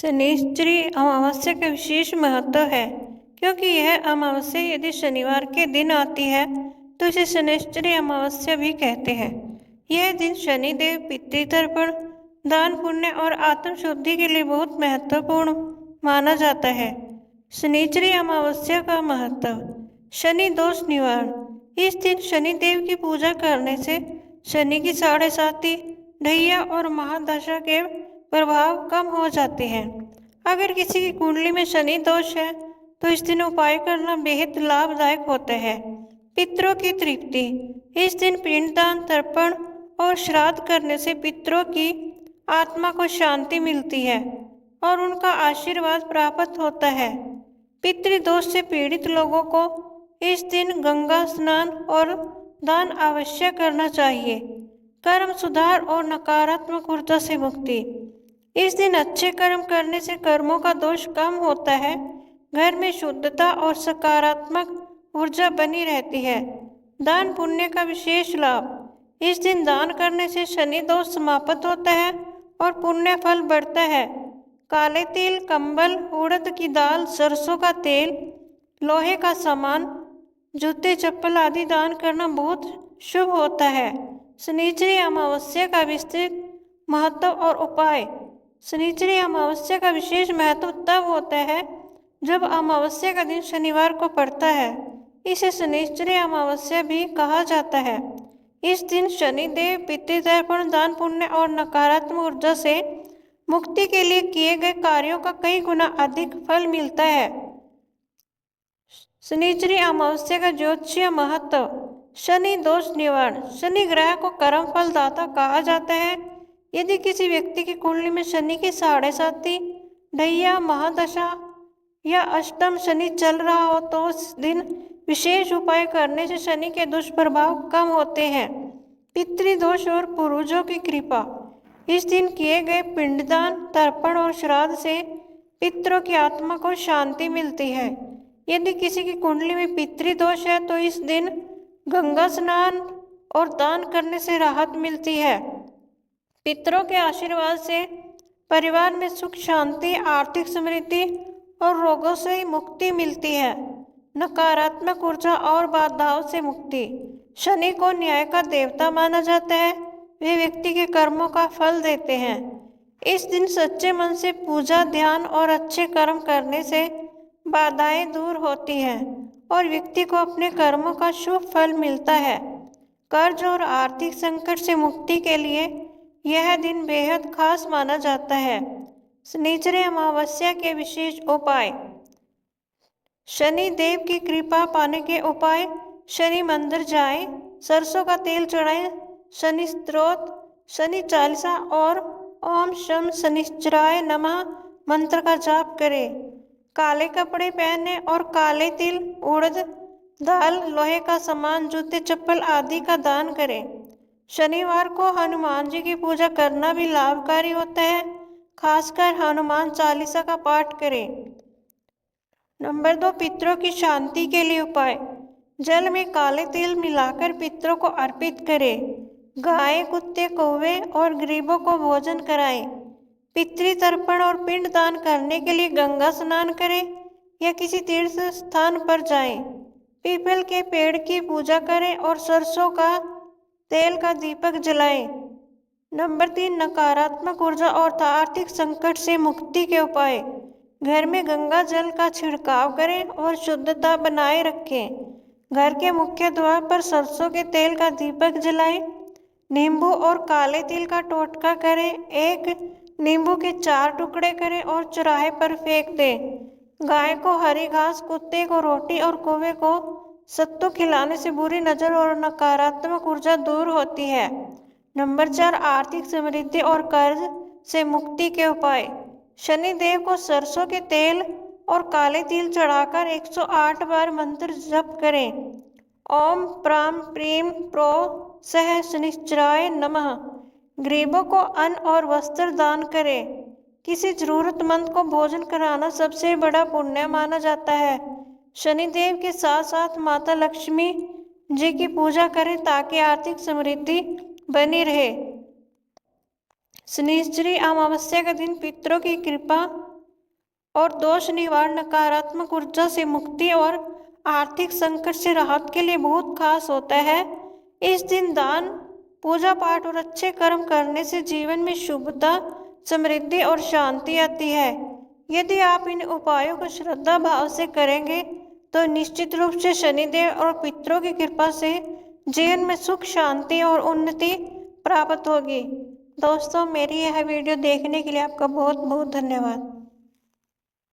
शनिश्चरी अमावस्या का विशेष महत्व है क्योंकि यह अमावस्या यदि शनिवार के दिन आती है तो इसे शनिश्चरी अमावस्या भी कहते हैं। यह दिन शनिदेव पितृतर्पण, दान पुण्य और आत्म शुद्धि के लिए बहुत महत्वपूर्ण माना जाता है। शनिश्चरी अमावस्या का महत्व। शनि दोष निवारण। इस दिन शनिदेव की पूजा करने से शनि की साढ़े साती, ढैया और महादशा के प्रभाव कम हो जाते हैं। अगर किसी की कुंडली में शनि दोष है तो इस दिन उपाय करना बेहद लाभदायक होता है। पितरों की तृप्ति। इस दिन पिंडदान, तर्पण और श्राद्ध करने से पितरों की आत्मा को शांति मिलती है और उनका आशीर्वाद प्राप्त होता है। पितृदोष से पीड़ित लोगों को इस दिन गंगा स्नान और दान अवश्य करना चाहिए। कर्म सुधार और नकारात्मक ऊर्जा से मुक्ति। इस दिन अच्छे कर्म करने से कर्मों का दोष कम होता है, घर में शुद्धता और सकारात्मक ऊर्जा बनी रहती है। दान पुण्य का विशेष लाभ। इस दिन दान करने से शनि दोष समाप्त होता है और पुण्य फल बढ़ता है। काले तिल, कंबल, उड़द की दाल, सरसों का तेल, लोहे का सामान, जूते चप्पल आदि दान करना बहुत शुभ होता है। शनिश्चरी अमावस्या का विस्तृत महत्व और उपाय। शनिश्चरी अमावस्या का विशेष महत्व तब होता है जब अमावस्या का दिन शनिवार को पड़ता है। इसे शनिश्चरी अमावस्या भी कहा जाता है। इस दिन शनिदेव पितृतर्पण, दान पुण्य और नकारात्मक ऊर्जा से मुक्ति के लिए किए गए कार्यों का कई गुना अधिक फल मिलता है। शनिश्चरी अमावस्या का ज्योतिषीय महत्व। शनि दोष निवारण। शनि ग्रह को कर्म फलदाता कहा जाता है। यदि किसी व्यक्ति की कुंडली में शनि की साढ़े साती, ढैया, महादशा या अष्टम शनि चल रहा हो तो उस दिन विशेष उपाय करने से शनि के दुष्प्रभाव कम होते हैं। पितृदोष और पूर्वजों की कृपा। इस दिन किए गए पिंडदान, तर्पण और श्राद्ध से पितरों की आत्मा को शांति मिलती है। यदि किसी की कुंडली में पितृदोष है तो इस दिन गंगा स्नान और दान करने से राहत मिलती है। पितरों के आशीर्वाद से परिवार में सुख शांति, आर्थिक समृद्धि और रोगों से मुक्ति मिलती है। नकारात्मक ऊर्जा और बाधाओं से मुक्ति। शनि को न्याय का देवता माना जाता है। वे व्यक्ति के कर्मों का फल देते हैं। इस दिन सच्चे मन से पूजा, ध्यान और अच्छे कर्म करने से बाधाएं दूर होती हैं और व्यक्ति को अपने कर्मों का शुभ फल मिलता है। कर्ज और आर्थिक संकट से मुक्ति के लिए यह दिन बेहद खास माना जाता है। शनिश्चरी अमावस्या के विशेष उपाय। शनि देव की कृपा पाने के उपाय। शनि मंदिर जाएं, सरसों का तेल चढ़ाएं, शनि स्तोत्र, शनि चालीसा और ओम शम शनिश्चराय नमः मंत्र का जाप करें। काले कपड़े पहने और काले तिल, उड़द दाल, लोहे का सामान, जूते चप्पल आदि का दान करें। शनिवार को हनुमान जी की पूजा करना भी लाभकारी होता है। खासकर हनुमान चालीसा का पाठ करें। नंबर 2, पितरों की शांति के लिए उपाय। जल में काले तिल मिलाकर पितरों को अर्पित करें। गाय, कुत्ते, कौवे और गरीबों को भोजन कराएं। पितृतर्पण और पिंड दान करने के लिए गंगा स्नान करें या किसी तीर्थ स्थान पर जाएं। पीपल के पेड़ की पूजा करें और सरसों का तेल का दीपक जलाएं। नंबर 3, नकारात्मक ऊर्जा और आर्थिक संकट से मुक्ति के उपाय। घर में गंगा जल का छिड़काव करें और शुद्धता बनाए रखें। घर के मुख्य द्वार पर सरसों के तेल का दीपक जलाएं। नींबू और काले तिल का टोटका करें। एक नींबू के 4 टुकड़े करें और चौराहे पर फेंक दें। गाय को हरी घास, कुत्ते को रोटी और कौवे को सत्तू खिलाने से बुरी नजर और नकारात्मक ऊर्जा दूर होती है। नंबर 4, आर्थिक समृद्धि और कर्ज से मुक्ति के उपाय। शनि देव को सरसों के तेल और काले तिल चढ़ाकर 108 बार मंत्र जप करें। ओम प्राम प्रीम प्रो सह शनिश्चराय नमः। गरीबों को अन्न और वस्त्र दान करें। किसी जरूरतमंद को भोजन कराना सबसे बड़ा पुण्य माना जाता है। शनिदेव के साथ साथ माता लक्ष्मी जी की पूजा करें ताकि आर्थिक समृद्धि बनी रहे। शनिश्चरी अमावस्या का दिन पितरों की कृपा और दोष निवारण नकारात्मक ऊर्जा से मुक्ति और आर्थिक संकट से राहत के लिए बहुत खास होता है। इस दिन दान, पूजा पाठ और अच्छे कर्म करने से जीवन में शुभता, समृद्धि और शांति आती है। यदि आप इन उपायों को श्रद्धा भाव से करेंगे तो निश्चित रूप से शनिदेव और पितरों की कृपा से जीवन में सुख, शांति और उन्नति प्राप्त होगी। दोस्तों, मेरी यह वीडियो देखने के लिए आपका बहुत बहुत धन्यवाद।